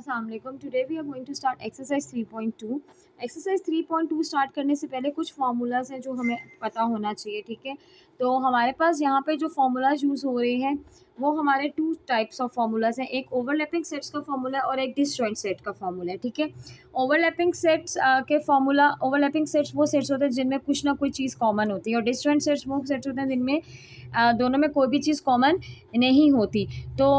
अस्सलाम वालेकुम। Today we are going to start exercise 3.2। Exercise 3.2 start करने से पहले कुछ फार्मूलाज हैं जो हमें पता होना चाहिए, ठीक है। तो हमारे पास यहाँ पे जो फार्मूलाज यूज़ हो रहे हैं वो हमारे टू टाइप्स ऑफ फार्मूलाज हैं। एक ओवरलैपिंग सेट्स का फार्मूला है और एक डिसजॉइंट सेट का फार्मूला है, ठीक है। ओवरलैपिंग सेट्स के फार्मूला, ओवरलैपिंग सेट्स वो सेट्स होते हैं जिनमें कुछ ना कोई चीज़ कॉमन होती है, और डिसजॉइंट सेट्स वो सेट्स होते हैं जिनमें दोनों में कोई भी चीज़ कॉमन नहीं होती। तो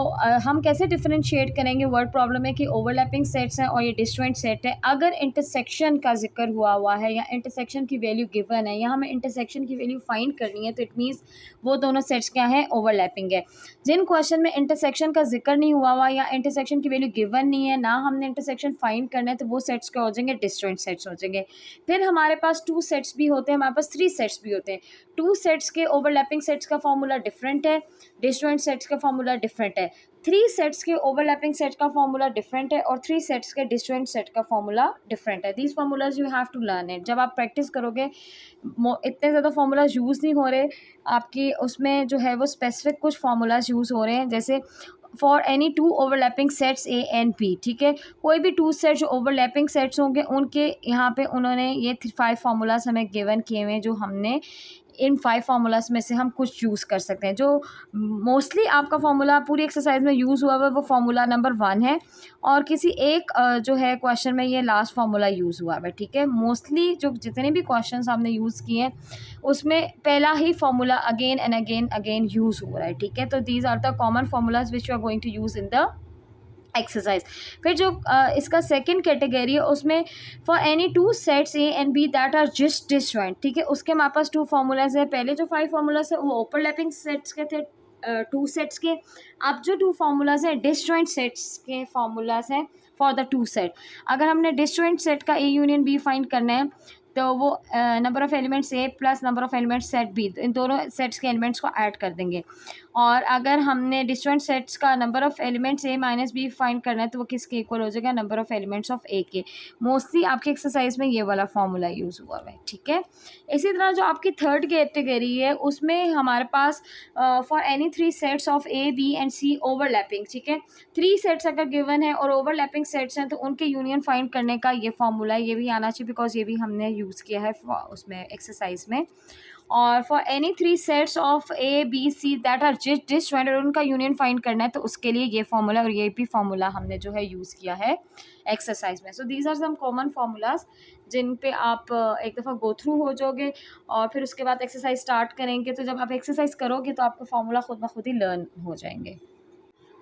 हम कैसे डिफरेंशिएट करेंगे? वर्ड प्रॉब्लम है कि ओवरलैपिंग सेट्स हैं और ये डिस्जॉइंट सेट है। अगर इंटरसेक्शन का जिक्र हुआ है या इंटरसेक्शन की वैल्यू गिवन है या हमें इंटरसेक्शन की वैल्यू फाइंड करनी है, तो इट मीन्स वो दोनों सेट्स क्या हैं? ओवरलैपिंग है। जिन क्वेश्चन में इंटरसेक्शन का जिक्र नहीं हुआ या इंटरसेक्शन की वैल्यू गिवन नहीं है, ना हमने इंटरसेक्शन फाइंड करना है, तो वो सेट्स क्या हो जाएंगे? डिस्जॉइंट सेट्स हो जाएंगे। फिर हमारे पास टू सेट्स भी होते हैं, हमारे पास थ्री सेट्स भी होते हैं। टू सेट्स के ओवरलैपिंग सेट्स का फॉर्मूला डिफरेंट है, डिस्जॉइंट सेट्स का फॉर्मूला डिफरेंट है। थ्री सेट्स के ओवरलैपिंग सेट का फॉर्मूला डिफरेंट है और थ्री सेट्स के डिस्जॉइंट सेट का फॉर्मूला डिफरेंट है। These formulas you have to learn it. जब आप प्रैक्टिस करोगे, इतने ज़्यादा फार्मूलाज यूज़ नहीं हो रहे आपकी, उसमें जो है वो स्पेसिफिक कुछ फार्मूलाज यूज़ हो रहे हैं, जैसे for any two overlapping sets A and B, ठीक है। कोई भी टू सेट जो ओवरलैपिंग सेट्स होंगे उनके यहाँ पे उन्होंने ये 5 फार्मूलाज हमें गिवन किए हुए हैं, जो हमने इन 5 फार्मूलाज में से हम कुछ यूज़ कर सकते हैं। जो मोस्टली आपका फार्मूला पूरी एक्सरसाइज में यूज़ हुआ है वो फार्मूला नंबर 1 है, और किसी एक जो है क्वेश्चन में ये लास्ट फार्मूला यूज़ हुआ है, ठीक है। मोस्टली जो जितने भी क्वेश्चंस आपने यूज़ किए हैं उसमें पहला ही formula again and again again use हो रहा है, ठीक है। तो these are the common formulas which you are going to use in the exercise. फिर जो इसका सेकंड कैटेगरी है उसमें for any two sets A and B that are just disjoint, ठीक है। उसके हमारे पास टू फार्मूलाज है। पहले जो 5 फार्मूलाज है वो ओवरलैपिंग सेट्स के थे, टू सेट्स के। अब जो टू फार्मूलाज हैं डिसजॉइंट सेट्स के फार्मूलाज हैं फॉर द टू सेट। अगर हमने डिसजॉइंट सेट का ए यूनियन बी फाइंड करना है, तो वो number of elements A plus number of elements set B, इन दोनों सेट्स के एलिमेंट्स को ऐड कर देंगे। और अगर हमने डिस्जॉइंट सेट्स का number of elements A minus B find करना है, तो वो किसके इक्वल हो जाएगा? Number of elements of A के। मोस्टली आपकी एक्सरसाइज में ये वाला फॉर्मूला यूज़ हुआ है, ठीक है। इसी तरह जो आपकी थर्ड कैटेगरी है उसमें हमारे पास for any three sets of A B and C overlapping, ठीक है। थ्री सेट्स अगर गिवन है और ओवरलैपिंग सेट्स हैं तो उनके यूनियन फाइंड करने का ये फॉर्मूला है। ये भी आना चाहिए बिकॉज ये भी हमने यूज़ किया है उसमें एक्सरसाइज में। और for any three sets of A B C that are just disjoint, और उनका यूनियन फाइंड करना है, तो उसके लिए ये फार्मूला और ये भी फार्मूला हमने जो है यूज़ किया है एक्सरसाइज में। So these are some common formulas जिन पे आप एक दफ़ा गो थ्रू हो जाओगे और फिर उसके बाद एक्सरसाइज स्टार्ट करेंगे। तो जब आप एक्सरसाइज करोगे तो आपको फार्मूला खुद ब खुद ही लर्न हो जाएंगे।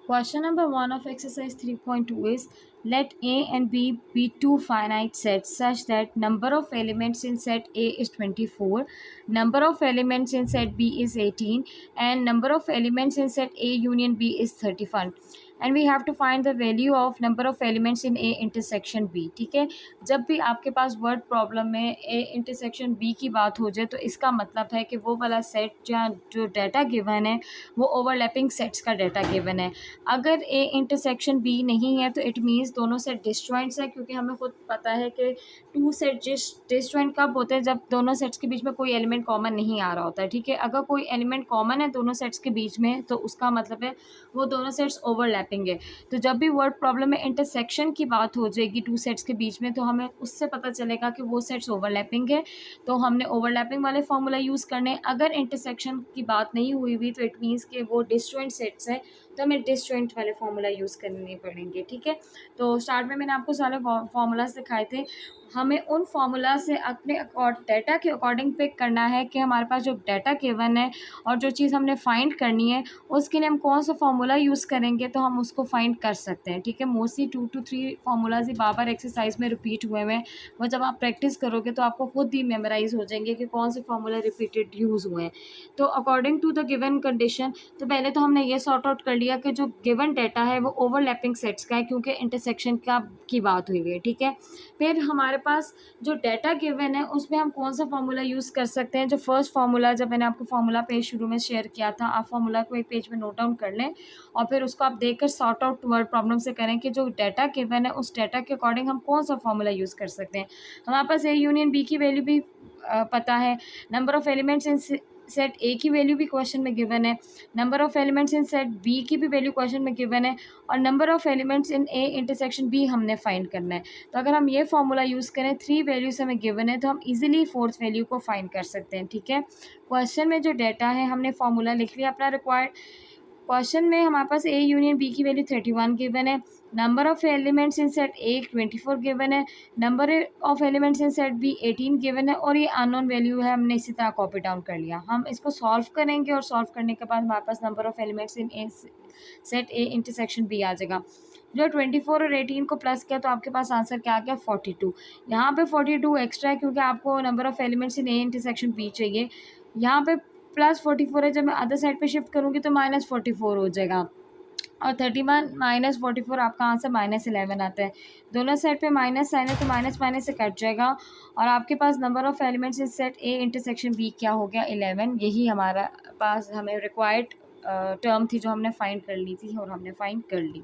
Question number 1 of exercise 3.2 is let A and B be two finite sets such that number of elements in set A is 24, number of elements in set B is 18, and number of elements in set A union B is 31. And we have to find the value of number of elements in A intersection B, ठीक है। जब भी आपके पास word problem में ए intersection B की बात हो जाए तो इसका मतलब है कि वो वाला सेट जहाँ जो डाटा गिवन है वो ओवरलैपिंग सेट्स का डाटा गिवन है। अगर ए इंटरसेक्शन बी नहीं है तो इट मीन्स दोनों सेट डिसजॉइंट्स हैं, क्योंकि हमें खुद पता है कि टू सेट डिसजॉइंट कब होते हैं? जब दोनों सेट्स के बीच में कोई एलिमेंट कॉमन नहीं आ रहा होता है, ठीक है। अगर कोई एलिमेंट कॉमन है दोनों सेट्स के बीच में तो उसका मतलब है वो दोनों सेट्स ओवरलैपिंग है। तो जब भी वर्ड प्रॉब्लम में इंटरसेक्शन की बात हो जाएगी टू सेट्स के बीच में, तो हमें उससे पता चलेगा कि वो सेट्स ओवरलैपिंग है, तो हमने ओवरलैपिंग वाले फार्मूला यूज़ करने। अगर इंटरसेक्शन की बात नहीं हुई हुई तो इट मीन्स कि वो डिसजॉइंट सेट्स हैं, तो हमें डिसजॉइंट वाले फार्मूला यूज़ करने पड़ेंगे, ठीक है। तो स्टार्ट में मैंने आपको सारे फार्मूलाज दिखाए थे। हमें उन फार्मूला से अपने डाटा के अकॉर्डिंग पिक करना है कि हमारे पास जो डाटा गिवन है और जो चीज़ हमने फाइंड करनी है उसके लिए हम कौन सा फार्मूला यूज़ करेंगे तो हम उसको फाइंड कर सकते हैं, ठीक है। Mostly 2 to 3 formulas he bar bar exercise में रिपीट हुए हैं। वो जब आप प्रैक्टिस करोगे तो आपको खुद ही मेमोराइज हो जाएंगे कि कौन से फार्मूला रिपीटेड यूज़ हुए हैं। तो according to the given condition, तो पहले तो हमने ये सॉर्ट आउट कर लिया कि जो गिवन डाटा है वो ओवरलैपिंग सेट्स का है, क्योंकि इंटरसेक्शन की बात हुई है, ठीक है। फिर हमारे पास जो डाटा गिवन है उसमें हम कौन सा फार्मूला यूज़ कर सकते हैं। जो फर्स्ट फार्मूला, जब मैंने आपको फार्मूला पेज शुरू में शेयर किया था, आप फार्मूला को एक पेज में नोट डाउन कर लें और फिर उसको आप देखकर सॉर्ट आउट वर्ड प्रॉब्लम से करें कि जो डाटा गिवन है उस डाटा के अकॉर्डिंग हम कौन सा फार्मूला यूज़ कर सकते हैं। हमारे पास ए यूनियन बी की वैल्यू भी पता है, number of elements in set A की वैल्यू भी क्वेश्चन में गिवन है, number of elements in set B की भी वैल्यू क्वेश्चन में गिवन है, और number of elements in A intersection B हमने फाइंड करना है। तो अगर हम ये फॉर्मूला यूज़ करें, 3 वैल्यूज हमें गिवन है, तो हम इजीली फोर्थ वैल्यू को फाइंड कर सकते हैं। ठीक है, क्वेश्चन में जो डाटा है हमने फॉर्मूला लिख लिया अपना रिक्वायर्ड। क्वेश्चन में हमारे पास ए यूनियन बी की वैल्यू 31 गिवन है, number of elements in set A 24 given है, number of elements in set B 18 given है, और ये अननोन वैल्यू है, हमने इसी तरह कॉपी डाउन कर लिया। हम इसको सॉल्व करेंगे और सॉल्व करने के बाद हमारे पास number of elements in A set A intersection B आ जाएगा। जो 24 और 18 को प्लस किया तो आपके पास आंसर क्या आ गया, 42। यहाँ पे 42 एक्स्ट्रा है क्योंकि आपको number of elements in A intersection B चाहिए। यहाँ पे +44 है, जब मैं अदर साइड पे शिफ्ट करूँगी तो -44 हो जाएगा, और 31 -44 आपका आंसर -11 आता है। दोनों साइड पे माइनस साइन है तो माइनस माइनस से कट जाएगा, और आपके पास number of elements in set A intersection B क्या हो गया, 11। यही हमारा पास हमें रिक्वायर्ड टर्म थी जो हमने फाइंड कर ली थी, और हमने फाइंड कर ली।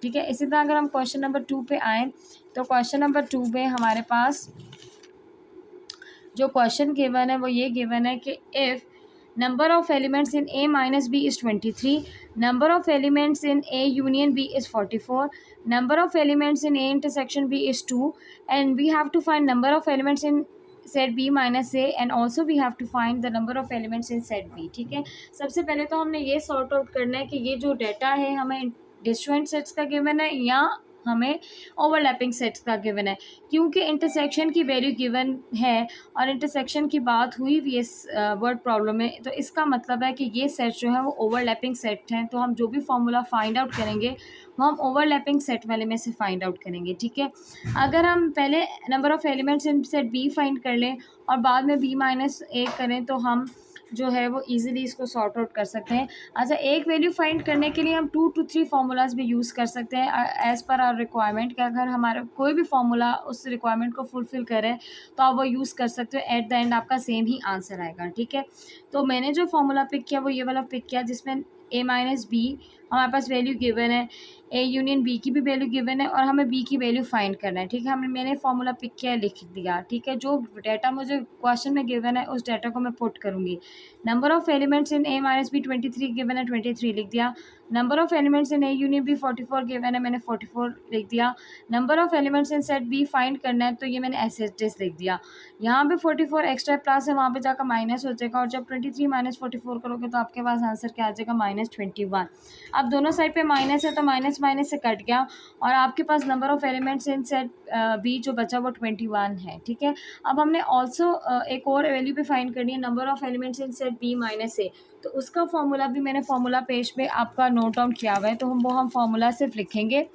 ठीक है, इसी तरह अगर हम क्वेश्चन नंबर 2 पे आएँ तो क्वेश्चन नंबर 2 में हमारे पास जो क्वेश्चन गिवन है वो ये गिवन है कि if number of elements in A minus B is 23, number of elements in A union B is 44, number of elements in A intersection B is 2, and we have to find number of elements in set B minus A, and also we have to find the number of elements in set B। ठीक है, सबसे पहले तो हमने ये sort out करना है कि ये जो डाटा है हमें डिस्जॉइंट सेट्स का गिवन है या हमें ओवरलैपिंग सेट्स का गिवन है, क्योंकि इंटरसेक्शन की वैल्यू गिवन है और इंटरसेक्शन की बात हुई भी इस वर्ड प्रॉब्लम में, तो इसका मतलब है कि ये सेट जो है वो ओवरलैपिंग सेट हैं। तो हम जो भी फॉर्मूला फाइंड आउट करेंगे वो हम ओवरलैपिंग सेट वाले में से फाइंड आउट करेंगे। ठीक है, अगर हम पहले number of elements in set B find कर लें और बाद में बी माइनस ए करें तो हम जो है वो इजीली इसको सॉर्ट आउट कर सकते हैं। अच्छा, एक वैल्यू फाइंड करने के लिए हम 2 to 3 फार्मूलाज भी यूज़ कर सकते हैं एज़ पर आवर रिक्वायरमेंट, कि अगर हमारा कोई भी फार्मूला उस रिक्वायरमेंट को फुलफ़िल करे तो आप वो यूज़ कर सकते हो। एट द एंड आपका सेम ही आंसर आएगा। ठीक है, तो मैंने जो फार्मूला पिक किया वो ये वाला पिक किया जिसमें ए माइनस बी हमारे पास वैल्यू गिवन है, ए यूनियन बी की भी वैल्यू गिवन है, और हमें बी की वैल्यू फाइंड करना है। ठीक है, मैंने फार्मूला पिक किया, लिख दिया। ठीक है, जो डाटा मुझे क्वेश्चन में गिवन है उस डाटा को मैं पुट करूँगी। Number of elements in A minus B 23 given है, 23 लिख दिया। Number of elements in A union B 44 given है, मैंने 44 लिख दिया। Number of elements in set B find करना है तो ये मैंने एस एच एस लिख दिया। यहाँ पे 44 एक्स्ट्रा प्लस है, वहाँ पे जाकर माइनस हो जाएगा, और जब 23 माइनस 44 करोगे तो आपके पास आंसर क्या आ जाएगा, -21। अब दोनों साइड पे माइनस है तो माइनस माइनस से कट गया, और आपके पास number of elements in set B जो बचा वो 21 है। ठीक है, अब हमने ऑल्सो एक और वैल्यू भी फाइंड करनी है, number of elements in set B minus A, तो उसका फॉर्मूला भी मैंने फार्मूला पेज पे आपका नोट डाउन किया हुआ है, तो हम फार्मूला सिर्फ लिखेंगे,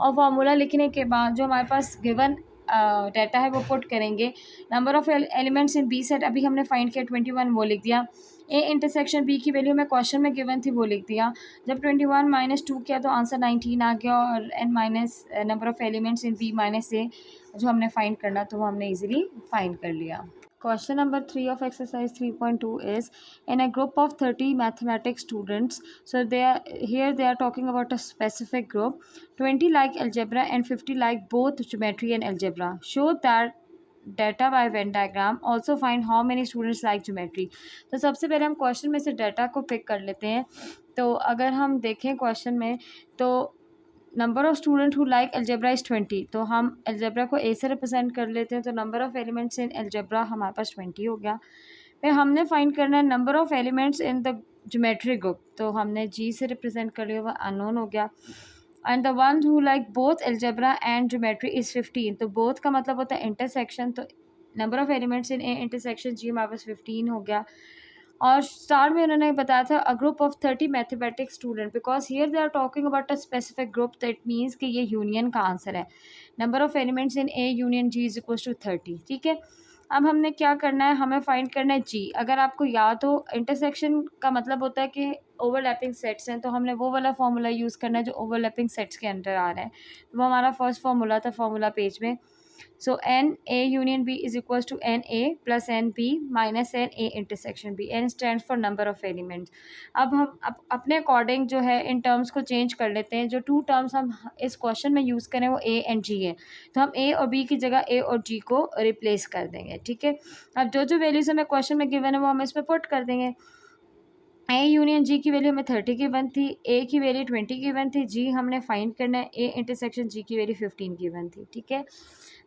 और फार्मूला लिखने के बाद जो हमारे पास गिवन डाटा है वो पुट करेंगे। Number of elements in B set अभी हमने फाइंड किया 21, वो लिख दिया। ए इंटरसेक्शन बी की वैल्यू में क्वेश्चन में गिवन थी वो लिख दिया। जब 21 - 2 किया तो आंसर 19 आ गया, और N minus number of elements in B minus A जो हमने फाइंड करना तो वो हमने इजीली फाइंड कर लिया। Question number 3 of exercise 3.2 is, in a group of 30 mathematics students, so they are talking about a specific group, 20 like algebra and 50 like both geometry and algebra. Show that data by Venn diagram. Also find how many students like geometry. तो सबसे पहले हम question में से data को pick कर लेते हैं। तो अगर हम देखें क्वेश्चन में तो number of student who like algebra is 20, तो हम अलजेब्रा को ए से रिप्रेजेंट कर लेते हैं, तो number of elements in algebra हमारे पास 20 हो गया। फिर हमने फाइंड करना है number of elements in the geometry group, तो हमने जी से रिप्रेजेंट कर लिया, वह अननोन हो गया। And the one who like both algebra and geometry is 15, तो बोथ का मतलब होता है इंटरसेक्शन, तो number of elements in A intersection G हमारे पास 15 हो गया। और स्टार्ट में उन्होंने बताया था a group of 30 mathematics student, because here they are talking about a specific group, that means कि ये यूनियन का आंसर है। Number of elements in A union G is equal to 30। ठीक है, अब हमने क्या करना है, हमें फाइंड करना है जी। अगर आपको याद हो इंटरसेक्शन का मतलब होता है कि ओवरलैपिंग सेट्स हैं, तो हमने वो वाला फार्मूला यूज़ करना है जो ओवरलैपिंग सेट्स के अंदर आ रहा है। वो हमारा फर्स्ट फार्मूला था फार्मूला पेज में, So n A union B is equals to n A plus n B minus n A intersection B. n stands for number of elements. अब हम अपने अकॉर्डिंग जो है इन टर्म्स को change कर लेते हैं. जो टू टर्म्स हम इस क्वेश्चन में यूज़ करें वो A एंड G है, तो हम A और B की जगह A और G को रिप्लेस कर देंगे. ठीक है, अब जो जो वैल्यूज हमें क्वेश्चन में गिवन है वो हम इसमें पुट कर देंगे. ए यूनियन जी की वैल्यू हमें 30 गिवन थी, ए की वैल्यू 20 गिवन थी, जी हमने फाइंड करना है, ए इंटरसेक्शन जी की वैल्यू 15 गिवन थी. ठीक है,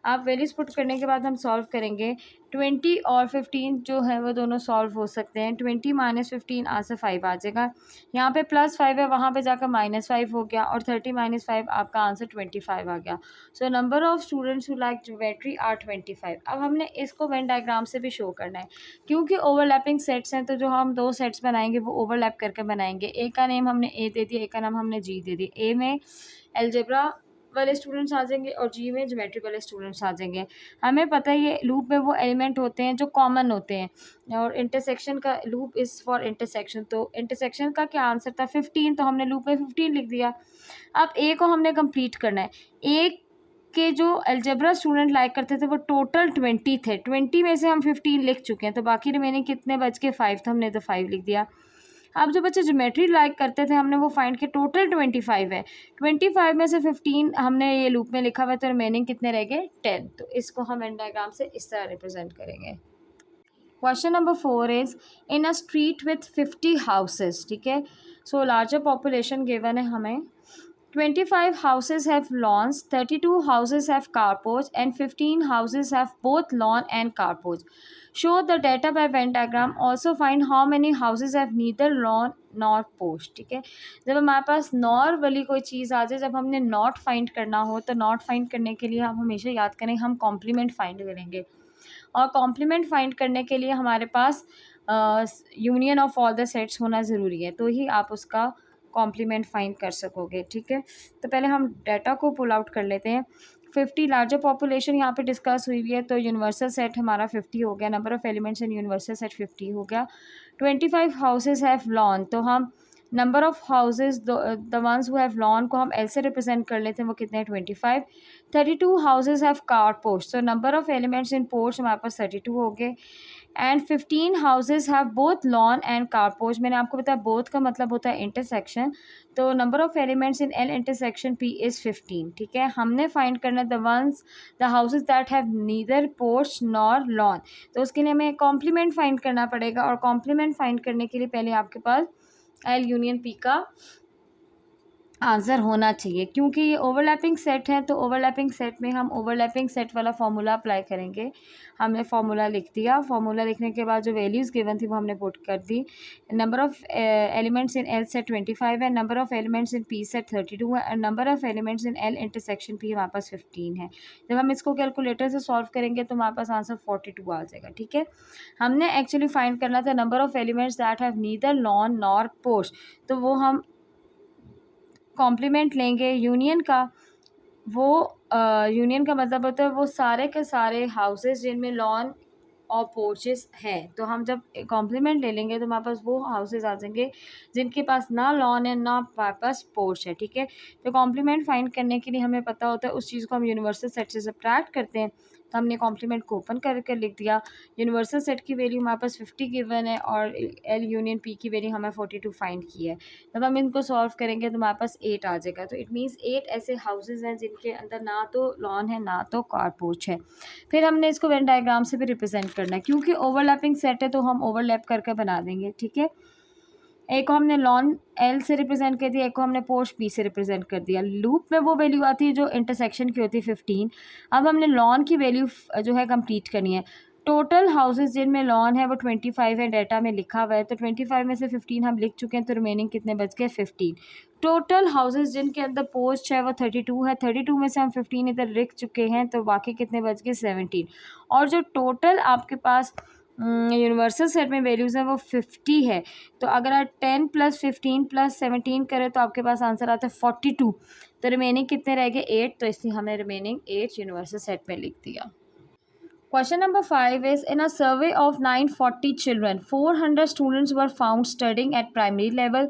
आप वैल्यूज पुट करने के बाद हम सॉल्व करेंगे. 20 और 15 जो है वो दोनों सॉल्व हो सकते हैं. 20 माइनस 15 आंसर 5 आ जाएगा. यहाँ पे +5 है, वहाँ पे जाकर -5 हो गया, और 30 माइनस 5 आपका आंसर 25 आ गया. So number of students who like geometry are 25. अब हमने इसको वेन डायग्राम से भी शो करना है, क्योंकि ओवरलैपिंग सेट्स हैं, तो जो हम दो सेट्स बनाएंगे वो ओवरलैप करके बनाएंगे. ए का नेम हमने ए दे दिया, ए का नाम हमने जी दे दिया. ए में एल्जेब्रा वाले स्टूडेंट्स आ जाएंगे और जी में ज्योमेट्री वाले स्टूडेंट्स आ जाएंगे. हमें पता है ये लूप में वो एलिमेंट होते हैं जो कॉमन होते हैं, और इंटरसेक्शन का लूप इज़ फॉर इंटरसेक्शन. तो इंटरसेक्शन का क्या आंसर था 15, तो हमने लूप में 15 लिख दिया. अब ए को हमने कंप्लीट करना है. ए के जो अलजेब्रा स्टूडेंट लाइक करते थे वो टोटल 20 थे. 20 में से हम 15 लिख चुके हैं, तो बाकी रिमेनिंग कितने बच के 5, तो हमने तो 5 लिख दिया. अब जो बच्चे ज्योमेट्री लाइक करते थे हमने वो फाइंड किया, टोटल 25 है. 25 में से 15 हमने ये लूप में लिखा हुआ है, तो रिमेनिंग कितने रह गए 10. तो इसको हम वेन डायग्राम से इस तरह रिप्रेजेंट करेंगे. Question number 4 is in a street with 50 houses. ठीक है, सो लार्जर पॉपुलेशन गिवन है हमें. 25 houses have lawns, 32 houses have carporch, and 15 houses have both lawn and carporch. Show the data by Venn diagram. Also find how many houses have neither lawn nor porch. ठीक है, जब हमारे पास nor वाली कोई चीज़ आ जाए, जब हमने नॉट फाइंड करना हो, तो नॉट फाइंड करने के लिए हम हमेशा याद करें हम कॉम्प्लीमेंट फाइंड करेंगे, और कॉम्प्लीमेंट फाइंड करने के लिए हमारे पास union of all the sets होना ज़रूरी है, तो ही आप उसका कॉम्प्लीमेंट फाइंड कर सकोगे. ठीक है, तो पहले हम डाटा को पुल आउट कर लेते हैं. 50 लार्जर पॉपुलेशन यहाँ पे डिस्कस हुई हुई है, तो यूनिवर्सल सेट हमारा 50 हो गया. Number of elements in universal set 50 हो गया. 25 हाउसेज हैव लॉन, तो हम number of houses the ones who have lawn को हम एल से रिप्रेजेंट कर लेते हैं, वो कितने हैं 25. 32 हाउसेज हैव कार पोर्च, तो number of elements in porch हमारे पास 32 हो गए. And 15 houses have both lawn and car porch. मैंने आपको बताया बोथ का मतलब होता है इंटरसेक्शन, तो number of elements in L intersection P is 15. ठीक है, हमने फाइंड करना the houses that have neither porch nor lawn, तो उसके लिए हमें कॉम्प्लीमेंट फाइंड करना पड़ेगा, और कॉम्प्लीमेंट फाइंड करने के लिए पहले आपके पास एल यूनियन पी का आंसर होना चाहिए. क्योंकि ये ओवरलैपिंग सेट है, तो ओवरलैपिंग सेट में हम ओवरलैपिंग सेट वाला फार्मूला अप्लाई करेंगे. हमने फार्मूला लिख दिया. फार्मूला लिखने के बाद जो वैल्यूज़ गिवन थी वो हमने पुट कर दी. Number of elements in L set 25 है, number of elements in P set 32 है, और number of elements in L intersection P हमारे पास 15 है. जब हम इसको कैलकुलेटर से सॉल्व करेंगे तो हमारे पास आंसर 42 आ जाएगा. ठीक है, हमने एक्चुअली फाइंड करना था number of elements that have neither lawn nor porch, तो वो हम कॉम्प्लीमेंट लेंगे यूनियन का. वो यूनियन का मतलब होता है वो सारे के सारे हाउसेस जिनमें लॉन और पोर्चेस हैं, तो हम जब कॉम्प्लीमेंट ले लेंगे तो हमारे पास वो हाउसेस आ जाएंगे जिनके पास ना लॉन है ना हमारे पास पोर्च है. ठीक है, तो कॉम्प्लीमेंट फाइंड करने के लिए हमें पता होता है उस चीज़ को हम यूनिवर्सल सेट से सब्ट्रैक्ट करते हैं, तो हमने कॉम्प्लीमेंट को ओपन करके लिख दिया. यूनिवर्सल सेट की वैल्यू हमारे पास 50 गिवन है, और एल यूनियन पी की वैल्यू हमें 42 फाइंड की है. जब हम इनको सॉल्व करेंगे तो हमारे पास 8 आ जाएगा. तो इट मीन्स 8 ऐसे हाउसेज हैं जिनके अंदर ना तो लॉन है ना तो कार पोर्च है. फिर हमने इसको वेन डायग्राम से भी रिप्रेजेंट करना है, क्योंकि ओवरलैपिंग सेट है तो हम ओवरलैप करके बना देंगे. ठीक है, एक को हमने लॉन एल से रिप्रेजेंट कर दिया, एक को हमने पोर्च पी से रिप्रेजेंट कर दिया. लूप में वो वैल्यू आती है जो इंटरसेक्शन की होती है 15. अब हमने लॉन की वैल्यू जो है कंप्लीट करनी है. टोटल हाउसेज जिनमें लॉन है वो 25 है, डाटा में लिखा हुआ है, तो 25 में से 15 हम लिख चुके हैं, तो रिमेनिंग कितने बच गए 15. टोटल हाउसेज जिनके अंदर पोर्च है वो 32 है, 32 में से हम 15 इधर लिख चुके हैं, तो बाकी कितने बच गए 17. और जो टोटल आपके पास यूनिवर्सल सेट में वैल्यूज़ है वो 50 है, तो अगर आप 10 + 15 + 17 करें तो आपके पास आंसर आता है 42. तो रिमेनिंग कितने रह गए 8, तो इसलिए हमने रिमेनिंग 8 यूनिवर्सल सेट में लिख दिया. Question number 5 is in a survey of 940 children, 400 students were found studying at primary level,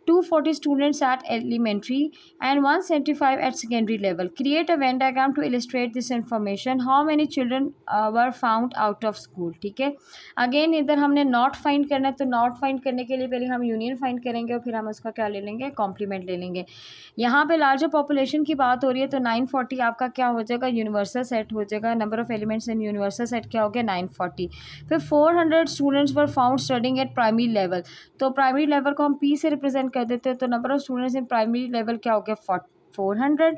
240 students at elementary and 175 at secondary level. Create a Venn diagram to illustrate this information. How many children were found out of school? ठीक है, again इधर हमने not find करना है, तो not find करने के लिए पहले हम यूनियन फाइंड करेंगे और फिर हम उसका क्या ले लेंगे, कॉम्प्लीमेंट ले लेंगे। यहाँ पे लार्जर पॉपुलेशन की बात हो रही है, तो 940 आपका क्या हो जाएगा, यूनिवर्सल सेट हो जाएगा। Number of elements in universal set क्या हो गया, 940। फिर 400 students were found studying at primary level, तो प्राइमरी लेवल को हम पी से रिप्रेजेंट कर देते हैं, तो number of students in primary level क्या हो गया, 400।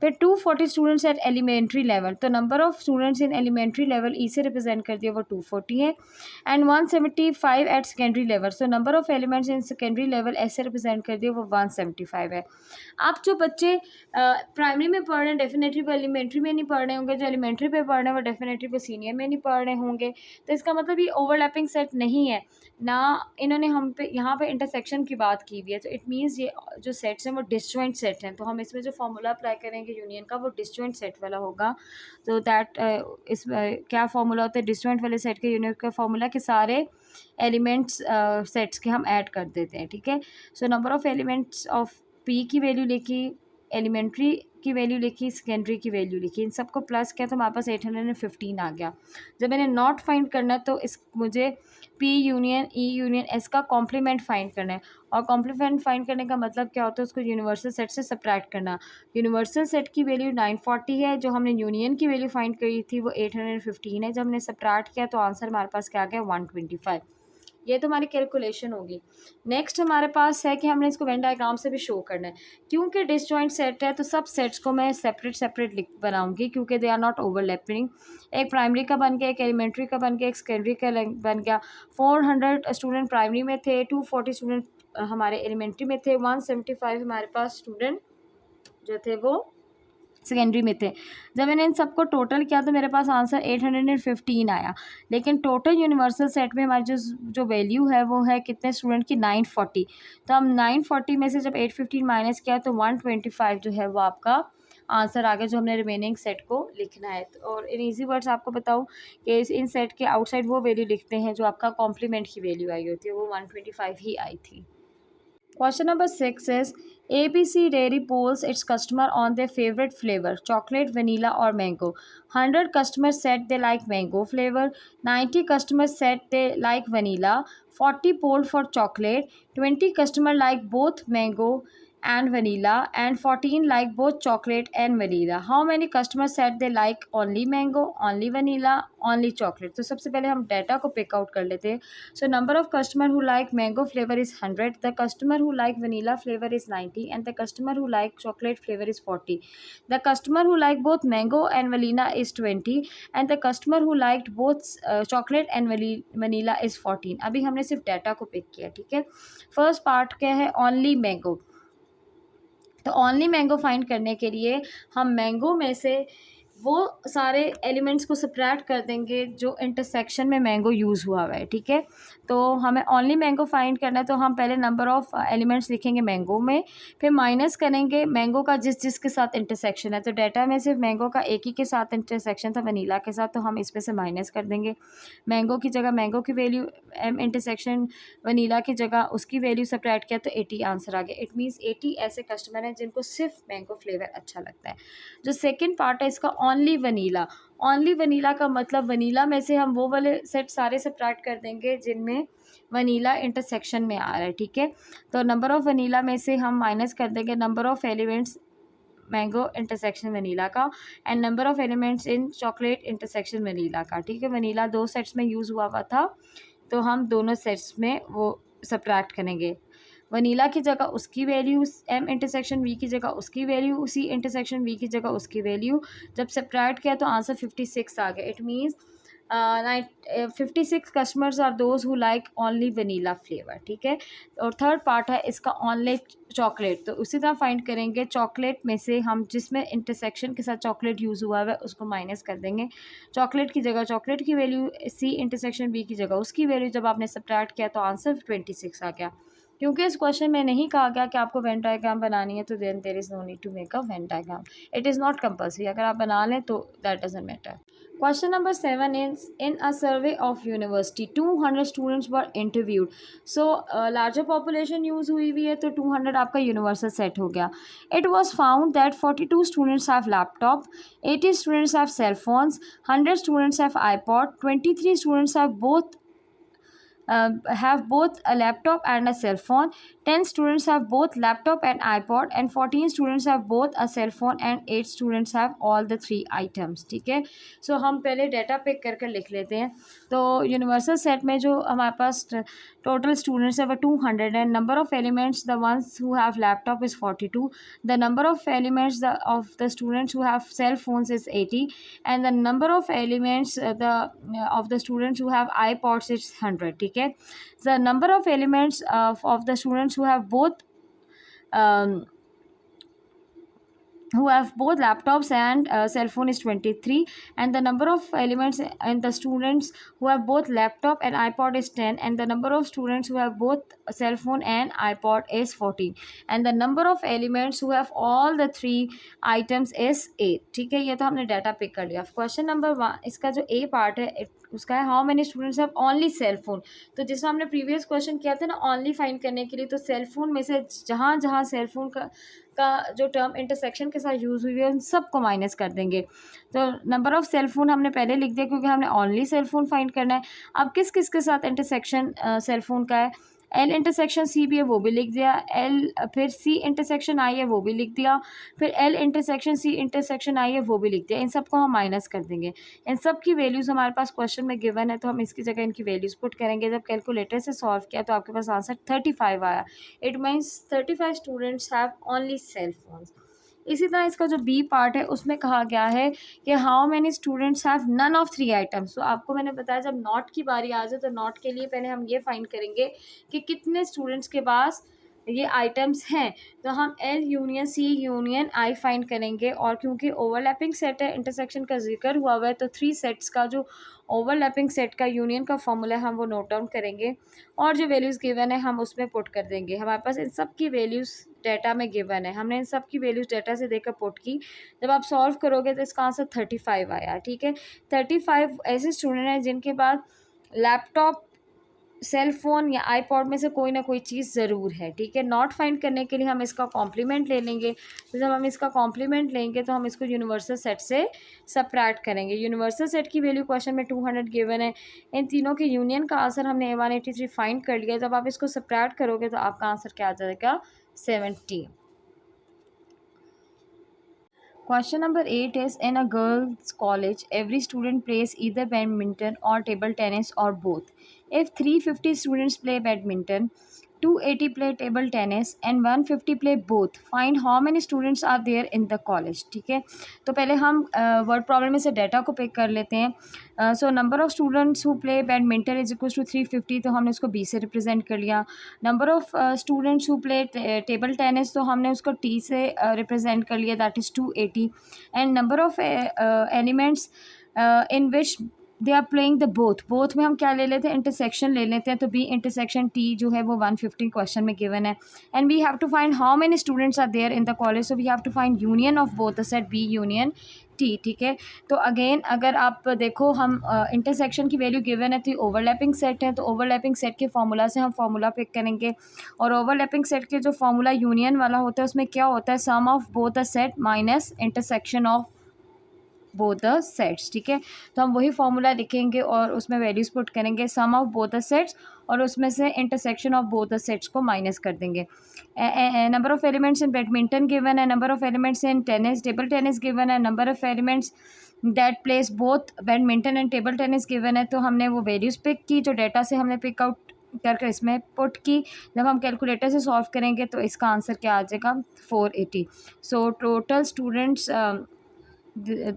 फिर 240 स्टूडेंट्स एट एलिमेंट्री लेवल, तो number of students in elementary level E से रिप्रेजेंट कर दिया, वो 240 है। And 175 at secondary level, so number of elements in secondary level ऐसे रिप्रेजेंट कर दिया, वो 175 है। आप जो बच्चे प्राइमरी में पढ़ रहे हैं डेफिनेटली वो एलिमेंट्री में नहीं पढ़ रहे होंगे, जो एलिमेंट्री पे पढ़ रहे हैं वो डेफिनेटली वो सीनियर में नहीं पढ़ रहे होंगे, तो इसका मतलब ये ओवरलैपिंग सेट नहीं है ना। इन्होंने हम पे यहाँ पे इंटरसेक्शन की बात की हुई है, तो इट मीन्स ये जो सेट्स हैं वो डिसजॉइंट सेट हैं, तो हम इसमें जो फॉर्मूला अप्लाई करेंगे यूनियन का वो डिसजॉइंट सेट वाला होगा। तो दैट इस क्या फार्मूला होता है डिसजॉइंट वाले सेट के, यूनियन का फार्मूला के सारे एलिमेंट्स सेट्स के हम ऐड कर देते हैं, ठीक है। So number of elements of P की वैल्यू लिखी, एलिमेंट्री की वैल्यू लिखी, सेकेंडरी की वैल्यू लिखी, इन सबको प्लस किया तो हमारे पास 815 आ गया। जब मैंने नॉट फाइंड करना है तो इस मुझे P union E union S का कॉम्प्लीमेंट फाइंड करना है, और कॉम्प्लीमेंट फाइंड करने का मतलब क्या होता है, उसको यूनिवर्सल सेट से सब्ट्रैक्ट करना। यूनिवर्सल सेट की वैल्यू 940 है, जो हमने यूनियन की वैल्यू फाइंड करी थी वो 815 है, जब हमने सब्ट्रैक्ट किया तो आंसर हमारे पास क्या आ गया, 125। ये तो हमारी कैलकुलेशन होगी। नेक्स्ट हमारे पास है कि हमने इसको वेन डायग्राम से भी शो करना है, क्योंकि डिसजॉइंट सेट है तो सब सेट्स को मैं सेपरेट सेपरेट लिख बनाऊंगी, क्योंकि दे आर नॉट ओवरलैपिंग। एक प्राइमरी का बन गया, एक एलिमेंट्री का बन गया, एक सेकेंडरी का बन गया। 400 स्टूडेंट प्राइमरी में थे, 240 स्टूडेंट हमारे एलिमेंट्री में थे, 175 हमारे पास स्टूडेंट जो थे वो सेकेंडरी में थे। जब मैंने इन सबको टोटल किया तो मेरे पास आंसर 815 आया, लेकिन टोटल यूनिवर्सल सेट में हमारी जो वैल्यू है वो है कितने स्टूडेंट की, 940। तो हम 940 में से जब 815 माइनस किया तो 125 जो है वो आपका आंसर आ गया, जो हमने रिमेनिंग सेट को लिखना है। और इन ईजी वर्ड्स आपको बताऊँ कि इन सेट के आउटसाइड वो वैल्यू लिखते हैं जो आपका कॉम्प्लीमेंट की वैल्यू आई होती है, वो 125 ही आई थी। Question number 6 is ABC Dairy polls its customer on their favorite flavor, chocolate, vanilla or mango. 100 customers said they like mango flavor, 90 customers said they like vanilla, 40 polled for chocolate, 20 customers like both mango and vanilla, and 14 like both chocolate and vanilla. How many customers said they like only mango, only vanilla, only chocolate? तो सबसे पहले हम data को pick out कर लेते हैं। So number of customer who like mango flavor is 100, the customer who like vanilla flavor is 90, and the customer who like chocolate flavor is 40. The customer who like both mango and vanilla is 20, and the customer who liked both chocolate and vanilla is 14. अभी हमने सिर्फ data को pick किया, ठीक है। First part क्या है, only mango. तो ओनली मैंगो फाइंड करने के लिए हम मैंगो में से वो सारे एलिमेंट्स को सब्ट्रैक्ट कर देंगे जो इंटरसेक्शन में मैंगो यूज़ हुआ हुआ है, ठीक है। तो हमें ओनली मैंगो फाइंड करना है, तो हम पहले नंबर ऑफ़ एलिमेंट्स लिखेंगे मैंगो में, फिर माइनस करेंगे मैंगो का जिसके साथ इंटरसेक्शन है। तो डाटा में सिर्फ मैंगो का एक ही के साथ इंटरसेक्शन था, वनीला के साथ, तो हम इसमें से माइनस कर देंगे। मैंगो की जगह मैंगो की वैल्यू इंटरसेक्शन वनीला की जगह उसकी वैल्यू सब्ट्रैक्ट किया तो 80 आंसर आ गया। इट मीन्स 80 ऐसे कस्टमर हैं जिनको सिर्फ मैंगो फ्लेवर अच्छा लगता है। जो सेकेंड पार्ट है इसका, ओनली वनीला। ओनली वनीला का मतलब वनीला में से हम वो वाले सेट सारे सब्ट्रैक्ट कर देंगे जिनमें वनीला इंटरसेक्शन में आ रहा है, ठीक है। तो नंबर ऑफ़ वनीला में से हम माइनस कर देंगे number of elements mango intersection vanilla का, and number of elements in chocolate intersection vanilla का, ठीक है। वनीला 2 सेट्स में यूज़ हुआ था, तो हम दोनों सेट्स में वो सब्ट्रैक्ट करेंगे। वनीला की जगह उसकी वैल्यू, एम इंटरसेक्शन वी की जगह उसकी वैल्यू, उसी इंटरसेक्शन वी की जगह उसकी वैल्यू, जब सब्ट्रैक्ट किया तो आंसर 56 आ गया। It means 56 customers are those who like only vanilla flavour, ठीक है। और थर्ड पार्ट है इसका, ओनली चॉकलेट। तो उसी तरह फाइंड करेंगे चॉकलेट में से हम जिसमें इंटरसेक्शन के साथ चॉकलेट यूज़ हुआ है उसको माइनस कर देंगे। चॉकलेट की जगह चॉकलेट की वैल्यू, सी इंटरसेक्शन बी की जगह उसकी वैल्यू, जब आपने सब्ट्रैक्ट किया तो आंसर 26 आ गया। क्योंकि इस क्वेश्चन में नहीं कहा गया कि आपको वेन डायग्राम बनानी है, तो then there is no need to make a Venn diagram. It is not compulsory. अगर आप बना लें तो that doesn't matter. Question number 7 is in a survey of university 200 students were interviewed. So larger population use हुई है तो 200 आपका universal set हो गया. It was found that 42 students have laptop, 80 students have cell phones, 100 students have iPod, 23 students have both a laptop and a cell phone, 10 students have both laptop and iPod, and 14 students have both a cell phone, and 8 students have all the three items. ठीक है. सो हम पहले data pick कर कर लिख लेते हैं. तो यूनिवर्सल सेट में जो हमारे पास टोटल स्टूडेंट्स है वो 200 है. Number of elements the ones who have laptop is 42. The number of elements of the students who have cell phones is 80, and the number of elements of the students who have iPods is 100. ठीक है. The number of elements of the students um, who have both laptops and cell phone is 23, and the number of elements in the students who have both laptop and iPod is 10, and the number of students who have both cell phone and iPod is 14, and the number of elements who have all the three items is 8. ठीक है. ये तो हमने data pick कर लिया. Question number 1 इसका जो ए part है उसका है how many students have only cell phone. तो जिसमें हमने प्रीवियस क्वेश्चन किया था ना ओनली फाइंड करने के लिए, तो सेल फोन में से जहाँ जहाँ सेल फोन का जो टर्म इंटरसेक्शन के साथ यूज़ हुई है उन सबको माइनस कर देंगे. तो नंबर ऑफ़ सेल फ़ोन हमने पहले लिख दिया क्योंकि हमने ओनली सेल फ़ोन फाइंड करना है. अब किस किस के साथ इंटरसेक्शन सेल फ़ोन का है, एल इंटरसेक्शन सी भी है वो भी लिख दिया, एल फिर सी इंटरसेक्शन आई है वो भी लिख दिया, फिर एल इंटरसेक्शन सी इंटरसेक्शन आई है वो भी लिख दिया. इन सबको हम माइनस कर देंगे. इन सब की वैल्यूज़ हमारे पास क्वेश्चन में गिवन है तो हम इसकी जगह इनकी वैल्यूज़ पुट करेंगे. जब कैलकुलेटर से सॉल्व किया तो आपके पास आंसर 35 आया. It means 35 students have only cell phones. इसी तरह इसका जो बी पार्ट है उसमें कहा गया है कि how many students have none of 3 items. तो आपको मैंने बताया जब नॉट की बारी आ जाए तो नॉट के लिए पहले हम ये फाइंड करेंगे कि कितने स्टूडेंट्स के पास ये आइटम्स हैं. तो हम L union C union I find करेंगे, और क्योंकि ओवरलैपिंग सेट है, इंटरसेक्शन का जिक्र हुआ हुआ है, तो 3 सेट्स का जो ओवरलैपिंग सेट का यूनियन का फॉर्मूला हम वो नोट डाउन करेंगे, और जो वैल्यूज़ गिवन है हम उसमें पुट कर देंगे. हमारे पास इन सब की वैल्यूज़ डाटा में गिवन है, हमने इन सब की वैल्यूज़ डाटा से देकर पुट की. जब आप सॉल्व करोगे तो इसका आंसर 35 आया. ठीक है. 35 ऐसे स्टूडेंट हैं जिनके पास लैपटॉप, सेल फ़ोन या आईपॉड में से कोई ना कोई चीज़ ज़रूर है. ठीक है. नॉट फाइंड करने के लिए हम इसका कॉम्प्लीमेंट ले लेंगे. तो जब हम इसका कॉम्प्लीमेंट लेंगे तो हम इसको यूनिवर्सल सेट से सबट्रैक्ट करेंगे. यूनिवर्सल सेट की वैल्यू क्वेश्चन में 200 गिवन है. इन तीनों के यूनियन का आंसर हमने 183 फाइंड कर लिया. जब आप इसको सबट्रैक्ट करोगे तो आपका आंसर क्या आ जाएगा, 70. Question number 8 is in a girls' college, every student plays either badminton or table tennis or both. If 350 students play badminton, 280 play table tennis and 150 play both, find how many students are there in the college. ठीक है. तो पहले हम word problem में से data को pick कर लेते हैं. So number of students who play badminton is equal to 350, तो हमने उसको बी से रिप्रेजेंट कर लिया. Number of students who play table tennis, तो हमने उसको टी से रिप्रेजेंट कर लिया, that is 280. And number of elements in which they are playing the both में हम क्या ले लेते हैं, इंटरसेक्शन ले लेते हैं. तो बी इंटरसेक्शन टी जो है वो 150 क्वेश्चन में गिवन है. And we have to find how many students are there in the college, so we have to find union of both the set B union T. ठीक है. तो again अगर आप देखो हम इंटरसेक्शन की वैल्यू गिवन है तो ओवरलैपिंग सेट है, तो ओवरलैपिंग सेट के फार्मूला से हम फार्मूला पिक करेंगे. और ओवरलैपिंग सेट के जो फार्मूला यूनियन वाला होता है उसमें क्या होता है, sum of both the set minus intersection of both the sets. ठीक है. तो हम वही फार्मूला लिखेंगे और उसमें वैल्यूज़ पुट करेंगे, sum of both the sets, और उसमें से intersection of both the sets को माइनस कर देंगे. Number of elements in badminton given है, number of elements in tennis table tennis given है, number of elements that plays both badminton and table tennis given है. तो हमने वो values pick की जो डाटा से हमने पिक आउट करके इसमें पुट की. जब हम कैलकुलेटर से सॉल्व करेंगे तो इसका आंसर क्या आ जाएगा, 480. So total students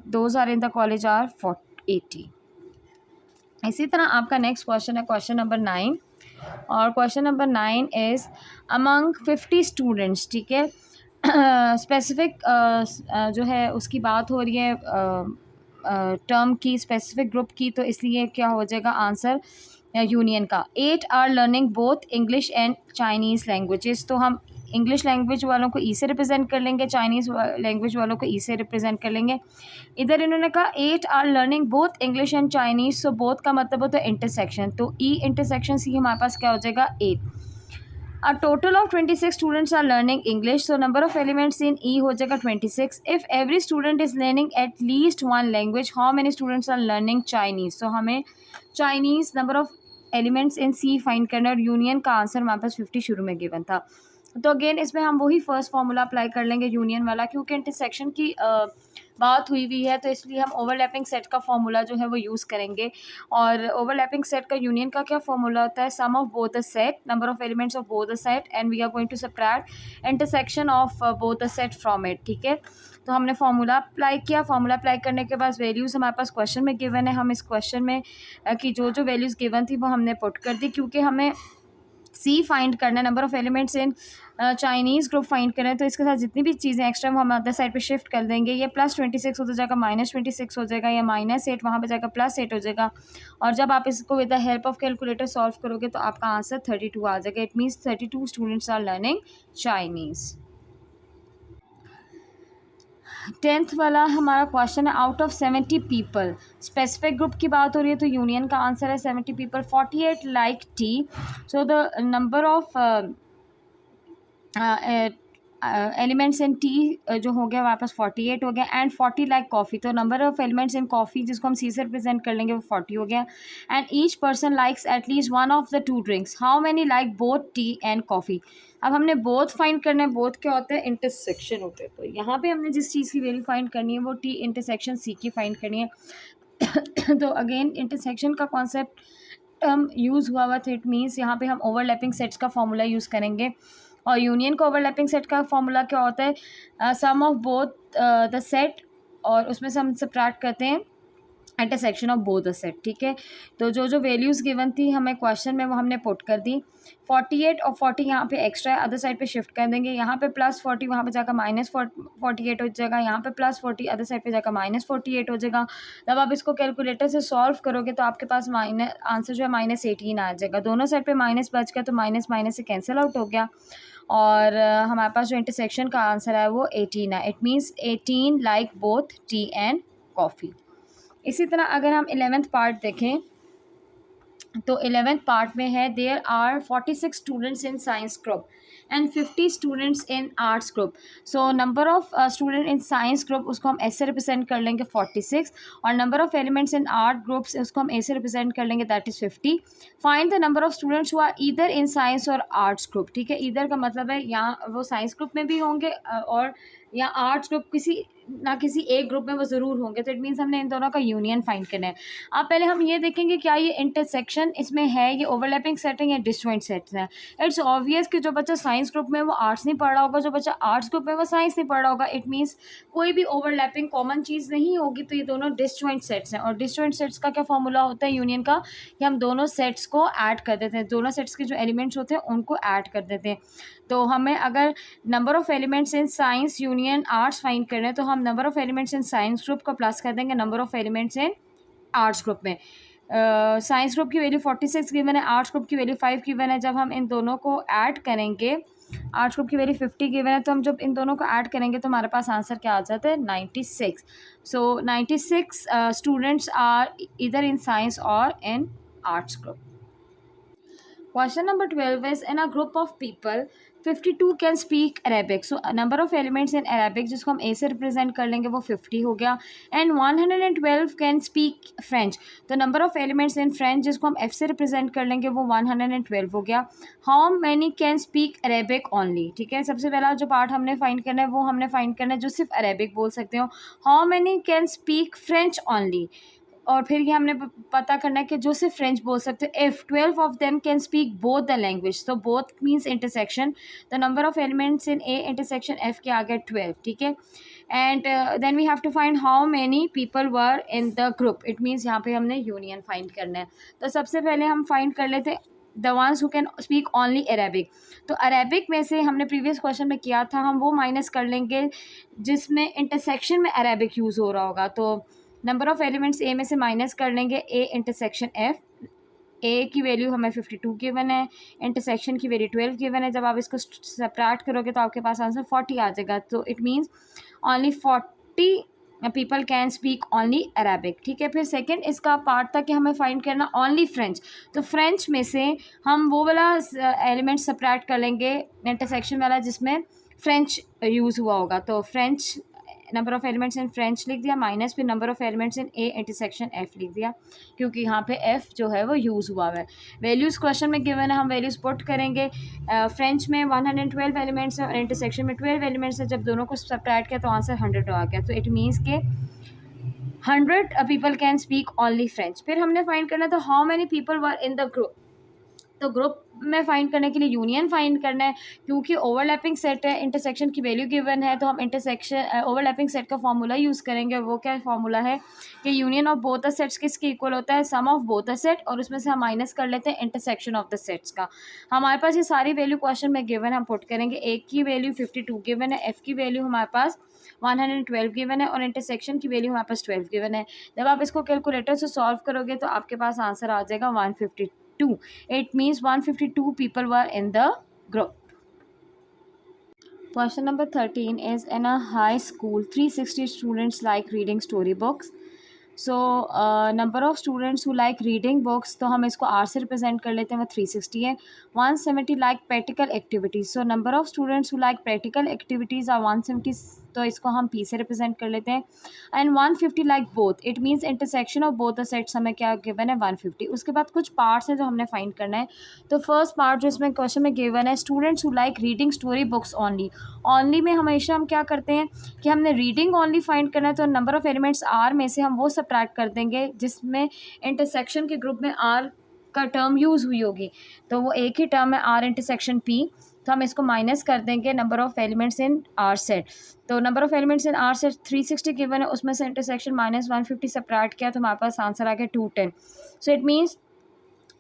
those are in the college are 80. इसी तरह आपका नेक्स्ट क्वेश्चन है क्वेश्चन नंबर 9, और question number 9 is among 50 students. ठीक है. स्पेसिफिक जो है उसकी बात हो रही है टर्म की, स्पेसिफिक ग्रुप की, तो इसलिए क्या हो जाएगा आंसर यूनियन का। 8 are learning both English and Chinese languages, तो हम इंग्लिश लैंग्वेज वालों को ई से रिप्रेजेंट कर लेंगे, चाइनीज़ लैंग्वेज वालों को ई से रिप्रेजेंट कर लेंगे। इधर इन्होंने कहा 8 are learning both English and Chinese, so both का मतलब होता है इंटरसेक्शन, तो ई इंटरसेक्शन सी हमारे पास क्या हो जाएगा 8। A total of 26 students are learning English, so number of elements in E हो जाएगा 26. If every student is learning at least one language, how many students are learning Chinese? So हमें Chinese number of elements in C find करना है, और union का answer हमारे पास 50 शुरू में गिवन था। तो अगेन इसमें हम वही फर्स्ट फार्मूला अप्लाई कर लेंगे यूनियन वाला, क्योंकि इंटरसेक्शन की बात हुई हुई है, तो इसलिए हम ओवरलैपिंग सेट का फॉर्मूला जो है वो यूज़ करेंगे। और ओवरलैपिंग सेट का यूनियन का क्या फॉर्मूला होता है, sum of both the set, number of elements of both the set, and we are going to subtract intersection of both the set from it. ठीक है, तो हमने फार्मूला अप्लाई किया। फार्मूला अप्लाई करने के बाद वैल्यूज़ हमारे पास क्वेश्चन में गिवन है, हम इस क्वेश्चन में की जो जो वैल्यूज़ गिवन थी वो हमने पुट कर दी, क्योंकि हमें सी फाइंड करना है, number of elements in Chinese group find करें, तो इसके साथ जितनी भी चीज़ें एक्स्ट्रा वो हम अदर साइड पे शिफ्ट कर देंगे। ये +26 हो जाएगा, -26 हो जाएगा, या -8 वहाँ पे जाएगा +8 हो जाएगा। और जब आप इसको with the help of calculator solve करोगे तो आपका आंसर 32 आ जाएगा। It means 32 students are learning Chinese. 10th वाला हमारा क्वेश्चन है, out of 70 people, specific group की बात हो रही है, तो यूनियन का आंसर है 70 people. 48 like T, so the number of elements in T जो हो गया हमारे पास 48 हो गया, एंड 40 लाइक कॉफ़ी, तो number of elements in coffee जिसको हम सी से रिप्रेजेंट कर लेंगे वो 40 हो गया। And each person likes at least one of the two drinks, how many like both T and coffee. अब हमने बोथ फाइंड करना है, बोथ क्या होता है, इंटरसेक्शन होते हैं, तो यहाँ पे हमने जिस चीज़ की वैल्यू फाइंड करनी है वो टी इंटरसेक्शन सी की फाइंड करनी है। तो अगेन इंटरसेक्शन का कॉन्सेप्ट टर्म यूज़ हुआ था, इट मीन्स यहाँ पे हम ओवरलैपिंग सेट्स का फॉर्मूला यूज़ करेंगे। और यूनियन का ओवरलैपिंग सेट का फॉर्मूला क्या होता है, sum of both the set, और उसमें से हम सबट्रैक्ट करते हैं intersection of both the set. ठीक है, तो जो जो वैल्यूज़ गिवन थी हमें क्वेश्चन में वो हमने पुट कर दी। 48 और 40 यहाँ पे एक्स्ट्रा है, अदर साइड पे शिफ्ट कर देंगे। यहाँ पे +40 वहाँ पे जाकर -48 हो जाएगा, यहाँ पे +40 अदर साइड पे जाकर -48 हो जाएगा। जब आप इसको कैलकुलेटर से सॉल्व करोगे तो आपके पास आंसर जो है -18 आ जाएगा। दोनों साइड पे माइनस बच गया, तो माइनस माइनस से कैंसिल आउट हो गया, और हमारे पास जो इंटरसेक्शन का आंसर है वो 18 है। It means 18 like both T and coffee. इसी तरह अगर हम 11th पार्ट देखें तो 11th पार्ट में है, there are 46 students in science group and 50 students in arts group. So number of student in science group उसको हम ऐसे रिप्रेजेंट कर लेंगे 46, और number of elements in art groups उसको हम ऐसे रिप्रेजेंट कर लेंगे, that is 50। Find the number of students who are either in science और आर्ट्स ग्रुप। ठीक है, ईदर का मतलब है यहाँ वो साइंस ग्रुप में भी होंगे और या आर्ट्स ग्रुप किसी ना किसी एक ग्रुप में वो ज़रूर होंगे, तो इट मीन्स हमने इन दोनों का यूनियन फाइंड करना है। अब पहले हम ये देखेंगे क्या ये इंटरसेक्शन इसमें है, ये ओवरलैपिंग सेटिंग या डिस्जॉइंट सेट्स हैं। इट्स ऑब्वियस कि जो बच्चा साइंस ग्रुप में वो आर्ट्स नहीं पढ़ रहा होगा, जो बच्चा आर्ट्स ग्रुप में वो साइंस नहीं पढ़ रहा होगा, इट मीन्स कोई भी ओवरलैपिंग कॉमन चीज़ नहीं होगी, तो ये दोनों डिस्जॉइंट सेट्स हैं। और डिस्जॉइंट सेट्स का क्या फॉर्मूला होता है यूनियन का, कि हम दोनों सेट्स को ऐड कर देते हैं, दोनों सेट्स के जो एलिमेंट्स होते हैं उनको ऐड कर देते हैं। तो हमें अगर number of elements in science union arts find करना है, तो हम number of elements in science group को प्लस कर देंगे number of elements in arts group में। साइंस ग्रुप की वैल्यू 46 गिवन है, आर्ट्स ग्रुप की वैल्यू 5 गिवन है। जब हम इन दोनों को ऐड करेंगे, आर्ट्स ग्रुप की वैल्यू 50 गिवन है, तो हम जब इन दोनों को ऐड करेंगे तो हमारे पास आंसर क्या आ जाता है 96। सो 96 स्टूडेंट्स आर इधर इन साइंस और इन arts group. Question number 12 is, in a group of people 52 can speak Arabic. So number of elements in Arabic जिसको हम A से represent कर लेंगे वो 50 हो गया, and 112 can speak French. तो number of elements in French जिसको हम F से represent कर लेंगे वो 112 हो गया. How many can speak Arabic only? ठीक है, सबसे पहला जो पार्ट हमने फाइंड करना है वो हमने फाइंड करना है जो सिर्फ अरेबिक बोल सकते हो. How many can speak French only? और फिर ये हमने पता करना है कि जो सिर्फ फ्रेंच बोल सकते हैं, if 12 of them can speak both the language, तो both means intersection, the number of elements in A intersection F के आ गए 12. ठीक है, and then we have to find how many people were in the group. It means यहाँ पे हमने union find करना है. तो सबसे पहले हम फाइंड कर लेते the ones who can speak only Arabic. तो अरेबिक में से हमने प्रीवियस क्वेश्चन में किया था, हम वो माइनस कर लेंगे जिसमें इंटरसेक्शन में अरेबिक यूज़ हो रहा होगा. तो नंबर ऑफ़ एलिमेंट्स ए में से माइनस कर लेंगे ए इंटरसेक्शन एफ, ए की वैल्यू हमें 52 गिवन है, इंटरसेक्शन की वैल्यू 12 गिवन है। जब आप इसको सब्ट्रैक्ट करोगे तो आपके पास आंसर 40 आ जाएगा। तो it means only 40 people can speak only Arabic. ठीक है, फिर सेकंड इसका पार्ट था कि हमें फाइंड करना ओनली फ्रेंच। तो फ्रेंच में से हम वो वाला एलिमेंट सब्ट्रैक्ट कर लेंगे इंटरसेक्शन वाला जिसमें फ्रेंच यूज़ हुआ होगा। तो French number of elements in French लिख दिया, माइनस फिर number of elements in A intersection F लिख दिया, क्योंकि यहाँ पे एफ जो है वो यूज़ हुआ है। वैल्यूज़ क्वेश्चन में गिवन है, हम वैल्यूज़ पुट करेंगे। फ्रेंच में 112 एलिमेंट्स है और इंटरसेक्शन में 12 एलिमेंट्स है। जब दोनों को सब्ट्रैक्ट किया तो आंसर 100 आ गया। तो इट मीन्स के 100 people can speak only French. फिर हमने फाइंड करना था how many people were in the group. तो ग्रुप में फाइंड करने के लिए यूनियन फाइंड करना है, क्योंकि ओवरलैपिंग सेट है, इंटरसेक्शन की वैल्यू गिवन है, तो हम इंटरसेक्शन ओवरलैपिंग सेट का फॉर्मूला यूज़ करेंगे। वो क्या फॉर्मूला है कि union of both the sets किसके इक्वल होता है, sum of both the set, और उसमें से हम माइनस कर लेते हैं इंटरसेक्शन ऑफ द सेट्स का। हमारे पास ये सारी वैल्यू क्वेश्चन में गिवन है, हम पुट करेंगे। ए की वैल्यू 52 गिवन है, एफ की वैल्यू हमारे पास 112 गिवन है और इंटरसेक्शन की वैल्यू हमारे पास 12 गिवन है। जब आप इसको कैलकुलेटर से सॉल्व करोगे तो आपके पास आंसर आ जाएगा 152। It means 152 people were in the group. Question number 13 is in a high school 360 students like reading storybooks. So number of students who like reading books, तो हम इसको आर से रिप्रेजेंट कर लेते हैं, वो 360 है। 170 like practical activities, so number of students who like practical activities are 170, तो इसको हम पी से रिप्रेजेंट कर लेते हैं। And 150 like both, it means intersection of both the sets हमें क्या गिवन है 150। उसके बाद कुछ पार्ट्स हैं जो हमने फाइंड करना है। तो फर्स्ट पार्ट जो इसमें क्वेश्चन में गिवन है, students who like reading story books only. Only में हमेशा हम क्या करते हैं कि हमने रीडिंग ओनली फाइंड करना है, तो नंबर ऑफ़ एलिमेंट्स आर में से हम वो सब्ट्रैक्ट कर देंगे जिसमें इंटरसेक्शन के ग्रुप में आर का टर्म यूज़ हुई होगी। तो वो एक ही टर्म है आर इंटरसेक्शन पी, तो हम इसको माइनस कर देंगे number of elements in R set. तो number of elements in R set 360 given है, उसमें से इंटरसेक्शन माइनस 150 सब्ट्रैक्ट किया तो हमारे पास आंसर आ गया 210। So it means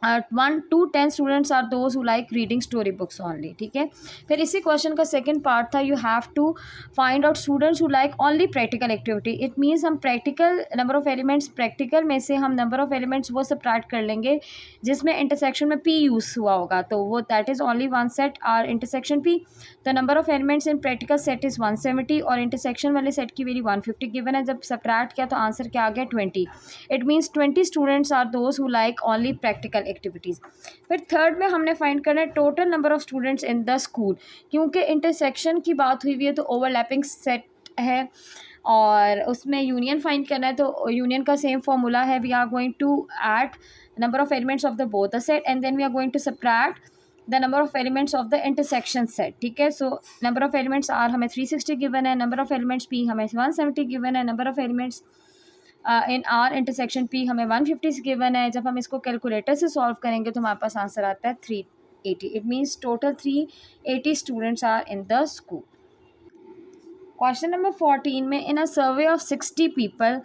1 to 10 students are those who like reading story books only. ठीक है, फिर इसी क्वेश्चन का सेकंड पार्ट था, you have to find out students who like only practical activity. It means हम practical number of elements, practical में से हम नंबर ऑफ एलिमेंट्स वो सब्ट्रैक्ट कर लेंगे जिसमें इंटरसेक्शन में पी यूज़ हुआ होगा, तो वो that is only one set R intersection P. The number of elements in practical set is 170 और इंटरसेक्शन वाले सेट की वैल्यू 150 गिवन है। जब सब्ट्रैक्ट किया तो आंसर क्या आ गया 20। It means 20 students are those who like only practical activities. फिर थर्ड में हमने फाइंड करना है total number of students in the school, क्योंकि इंटरसेक्शन की बात हुई है तो ओवरलैपिंग सेट है और उसमें यूनियन फाइंड करना है। तो यूनियन का सेम फॉर्मूला है, we are going to add number of elements of the both the set and then we are going to subtract the number of elements of the intersection set. ठीक है, so number of elements are हमें 360 given है, number of elements P हमें 170 given है, number of elements in are intersection P हमें 150 given है। जब हम इसको कैलकुलेटर से सॉल्व करेंगे तो हमारे पास आंसर आता है 380। It means total 380 students are in the school. Question number 14 में इन अ सर्वे ऑफ 60 पीपल,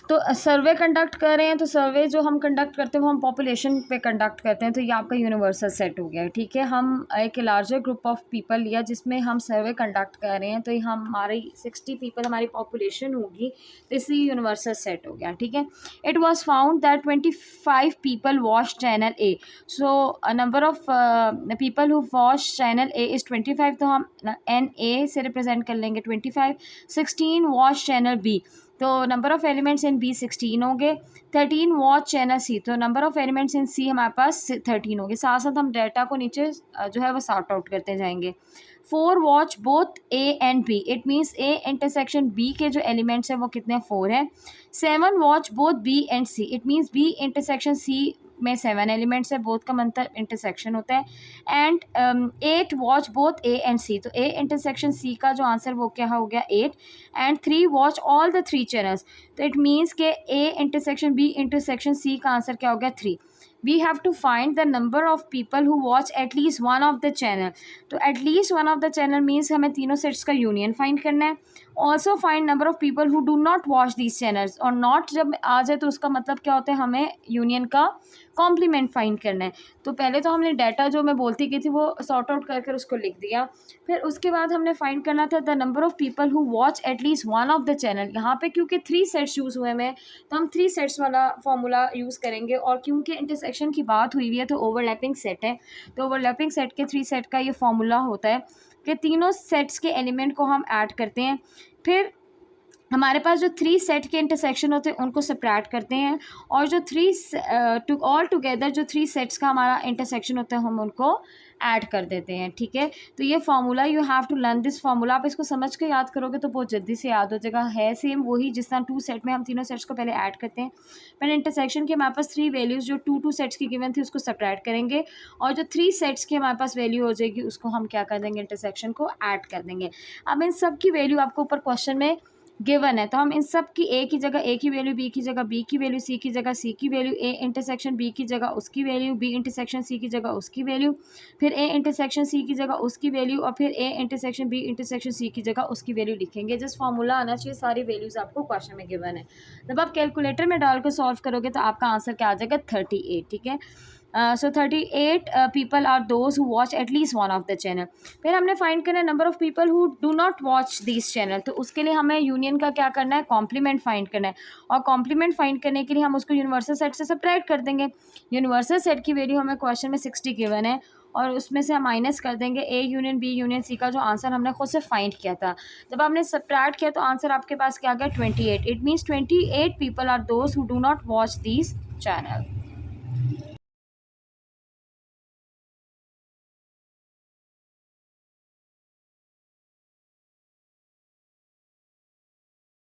तो सर्वे कंडक्ट कर रहे हैं, तो सर्वे जो हम कंडक्ट करते हैं वो हम पॉपुलेशन पे कंडक्ट करते हैं, तो ये आपका यूनिवर्सल सेट हो गया। ठीक है, हम एक लार्जर ग्रुप ऑफ पीपल लिया जिसमें हम सर्वे कंडक्ट कर रहे हैं, तो ये हमारी 60 पीपल हमारी पॉपुलेशन होगी, तो इसलिए यूनिवर्सल सेट हो गया। ठीक है, it was found that 25 people watch channel A, so number of people who watch channel A is 25, तो हम एन ए से रिप्रेजेंट कर लेंगे 25। 16 वॉच चैनल बी, तो number of elements in B 16 हो गए। 13 वॉच चैनल सी, तो number of elements in C हमारे पास 13 हो गए। साथ साथ हम डाटा को नीचे जो है वो सॉर्ट आउट करते जाएंगे। 4 watch both A and B, it means A intersection B के जो एलिमेंट्स हैं वो कितने 4 हैं। 7 watch both B and C, it means B intersection C में 7 एलिमेंट्स है, बोथ का मतलब इंटरसेक्शन होता है। And 8 watch both A and C, तो ए इंटरसेक्शन सी का जो आंसर वो क्या हो गया 8। And 3 watch all the 3 channels, तो इट मीन्स के A intersection B intersection C का आंसर क्या हो गया 3। We have to find the number of people who watch at least one of the channel, तो at least one of the channel means हमें तीनों sets का यूनियन फाइंड करना है also find number of people who do not watch these channels, और not जब आ जाए तो उसका मतलब क्या होता है, हमें यूनियन का कॉम्प्लीमेंट फाइंड करना है। तो पहले तो हमने डाटा जो मैं बोलती गई थी वो सॉर्ट आउट कर कर उसको लिख दिया। फिर उसके बाद हमने फाइंड करना था the number of people who watch at least one of the channel. यहाँ पे क्योंकि 3 सेट्स यूज़ हुए हैं तो हम 3 सेट्स वाला फॉर्मूला यूज़ करेंगे, और क्योंकि इंटरसेक्शन की बात हुई हुई है तो ओवरलैपिंग सेट है, तो ओवरलैपिंग सेट के 3 सेट का ये फॉर्मूला होता है कि तीनों सेट्स के एलिमेंट को हम ऐड करते हैं, फिर हमारे पास जो 3 सेट के इंटरसेक्शन होते हैं उनको सबट्रैक्ट करते हैं, और जो 3 ऑल टुगेदर जो 3 सेट्स का हमारा इंटरसेक्शन होता है हम उनको ऐड कर देते हैं। ठीक है, तो ये formula you have to learn this formula. आप इसको समझ के याद करोगे तो बहुत जल्दी से याद हो जाएगा। है सेम वही जिस तरह 2 सेट में हम तीनों सेट्स को पहले ऐड करते हैं, फिर इंटरसेक्शन की हमारे पास 3 वैल्यूज़ जो 2 सेट्स की गिवन थी उसको सबट्रैक्ट करेंगे, और जो 3 सेट्स की हमारे पास वैल्यू हो जाएगी उसको हम क्या कर देंगे, इंटरसेक्शन को ऐड कर देंगे। अब इन सब की वैल्यू आपको ऊपर क्वेश्चन में गिवन है, तो हम इन सब की ए की जगह ए की वैल्यू, बी की जगह बी की वैल्यू, सी की जगह सी की वैल्यू, ए इंटरसेक्शन बी की जगह उसकी वैल्यू, बी इंटरसेक्शन सी की जगह उसकी वैल्यू, फिर ए इंटरसेक्शन सी की जगह उसकी वैल्यू, और फिर A intersection B intersection C की जगह उसकी वैल्यू लिखेंगे। जस्ट फार्मूला आना चाहिए, सारी वैल्यूज़ आपको क्वेश्चन में गिवन है। जब आप कैलकुलेटर में डाल कर सॉल्व करोगे तो आपका आंसर क्या आ जाएगा, 38। ठीक है, so 38 people are those who watch at least one of the channel. फिर हमने फाइंड करना है number of people who do not watch this channel, तो उसके लिए हमें यूनियन का क्या करना है, कॉम्प्लीमेंट फाइंड करना है, और कॉम्प्लीमेंट फाइंड करने के लिए हम उसको यूनिवर्सल सेट से सबट्रैक्ट कर देंगे। यूनिवर्सल सेट की वैल्यू हमें क्वेश्चन में 60 गिवन है, और उसमें से हम माइनस कर देंगे A union B union C का जो आंसर हमने खुद से फाइंड किया था। जब आपने सबट्रैक्ट किया तो आंसर आपके पास क्या आ गया, 28। It means 28 people are those who do not watch this channel.